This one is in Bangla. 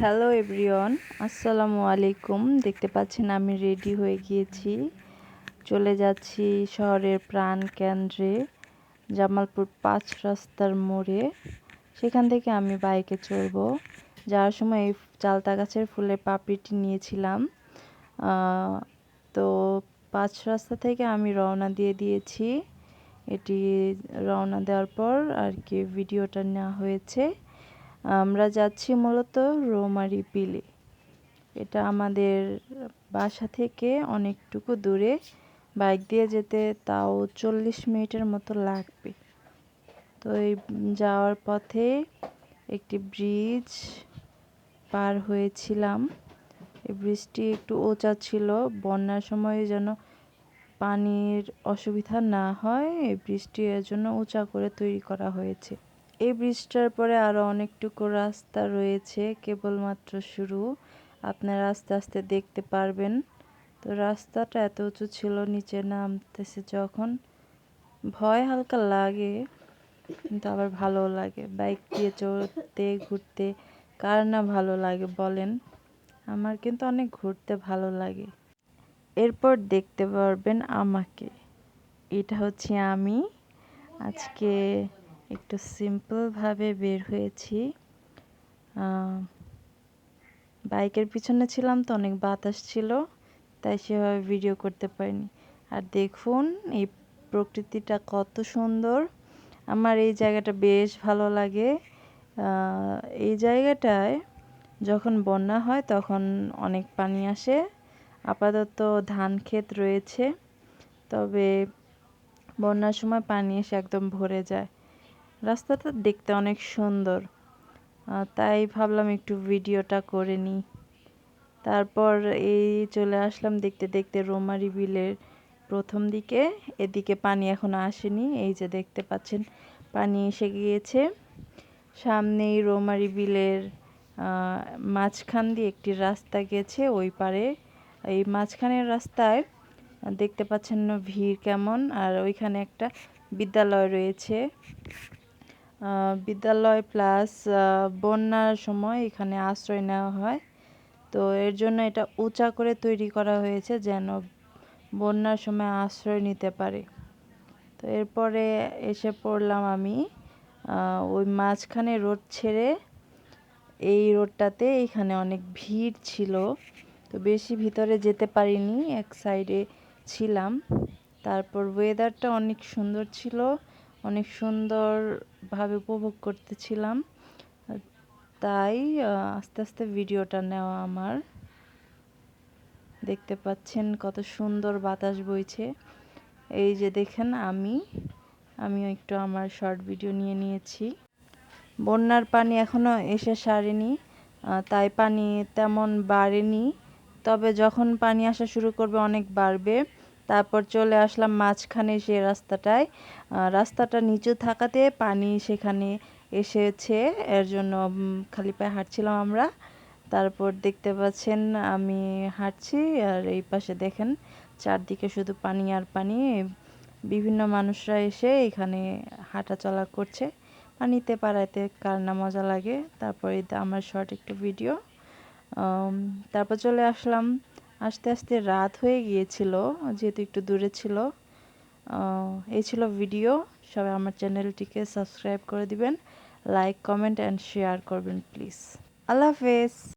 হ্যালো এভরিওয়ান, আসসালামু আলাইকুম। দেখতে পাচ্ছেন আমি রেডি হয়ে গিয়েছি, চলে যাচ্ছি শহরের প্রাণ কেন্দ্রে জামালপুর ৫ রাস্তার মোড়ে। সেখান থেকে আমি বাইকে চড়ব। যাওয়ার সময় এই চালতা গাছের ফুলের পাপড়িটি নিয়েছিলাম। তো ৫ রাস্তা থেকে আমি রওনা দিয়ে দিয়েছি। এটি রওনা দেওয়ার পর আর কি ভিডিওটা নেওয়া হয়েছে। আমরা যাচ্ছি মূলত রৌমারী বিলে। এটা আমাদের বাসা থেকে অনেকটুকু দূরে, বাইক দিয়ে যেতে তাও 40 মিনিটের মতো লাগবে। তো এই যাওয়ার পথে একটি ব্রিজ পার হয়েছিলাম। এই ব্রিজটি একটু উঁচা ছিল, বন্যার সময় যেন পানির অসুবিধা না হয় এই ব্রিজটি এর জন্য উঁচা করে তৈরি করা হয়েছে। এই ব্রিজটার পরে আরো অনেকটুকু রাস্তা রয়েছে, কেবলমাত্র শুরু। আপনারা আস্তে আস্তে দেখতে পারবেন। তো রাস্তাটা এত উঁচু ছিল, নিচে নামতেছে যখন ভয় হালকা লাগে, কিন্তু আবার ভালো লাগে। বাইক দিয়ে চড়তে ঘুরতে কার না ভালো লাগে বলেন? আমার কিন্তু অনেক ঘুরতে ভালো লাগে। এরপর দেখতে পারবেন আমাকে। এটা হচ্ছে আমি। আজকে একটু সিম্পলভাবে বের হয়েছি। বাইকের পিছনে ছিলাম তো অনেক বাতাস ছিল, তাই সেভাবে ভিডিও করতে পারিনি। আর দেখুন এই প্রকৃতিটা কত সুন্দর। আমার এই জায়গাটা বেশ ভালো লাগে। এই জায়গাটায় যখন বন্যা হয় তখন অনেক পানি আসে। আপাতত ধান ক্ষেত রয়েছে, তবে বন্যার সময় পানি এসে একদম ভরে যায়। রাস্তাটা দেখতে অনেক সুন্দর, তাই ভাবলাম একটু ভিডিওটা করে নিই। তারপর এই চলে আসলাম দেখতে দেখতে রৌমারী বিলের প্রথম দিকে। এদিকে পানি এখনো আসেনি, এই যে দেখতে পাচ্ছেন পানি এসে গিয়েছে। সামনেই রৌমারী বিলের মাঝখান দিয়ে একটি রাস্তা গেছে ওই পারে। এই মাঝখানের রাস্তায় দেখতে পাচ্ছেন ভিড় কেমন, আর ওইখানে একটা বিদ্যালয় রয়েছে। বিদ্যালয় প্লাস বন্যার সময় এখানে আশ্রয় নেওয়া হয়। তো এর জন্য এটা উঁচা করে তৈরি করা হয়েছে যেন বন্যার সময় আশ্রয় নিতে পারে। তো এরপরে এসে পড়লাম আমি ওই মাঝখানে রোড ছেড়ে এই রোডটাতে। এখানে অনেক ভিড় ছিল, তো বেশি ভিতরে যেতে পারিনি, এক সাইডে ছিলাম। তারপর ওয়েদারটা অনেক সুন্দর ছিল, অনেক সুন্দরভাবে উপভোগ করতেছিলাম, তাই আস্তে আস্তে ভিডিওটা নেওয়া আমার। দেখতে পাচ্ছেন কত সুন্দর বাতাস বইছে। এই যে দেখেন আমিও একটু আমার শর্ট ভিডিও নিয়ে নিয়েছি। বন্যার পানি এখনো এসে সারেনি, তাই পানি তেমন বাড়েনি, তবে যখন পানি আসা শুরু করবে অনেক বাড়বে। তারপর চলে আসলাম মাঝখানে সে রাস্তাটায়। রাস্তাটা নিচু থাকাতে পানি সেখানে এসেছে, এর জন্য খালি পায়ে হাঁটছিলাম আমরা। তারপর দেখতে পাচ্ছেন আমি হাঁটছি, আর এই পাশে দেখেন চারদিকে শুধু পানি আর পানি। বিভিন্ন মানুষরা এসে এখানে হাঁটা চলা করছে। পানিতে পাড়াইতে কার না মজা লাগে। তারপরে আমার শর্ট একটু ভিডিও। তারপর চলে আসলাম। আস্তে আস্তে রাত হয়ে গিয়েছিল, যেহেতু একটু দূরে ছিল। এই ছিল ভিডিও। সবাই আমার চ্যানেলটিকে সাবস্ক্রাইব করে দিবেন, লাইক কমেন্ট অ্যান্ড শেয়ার করবেন প্লিজ। আল্লাহ হাফেজ।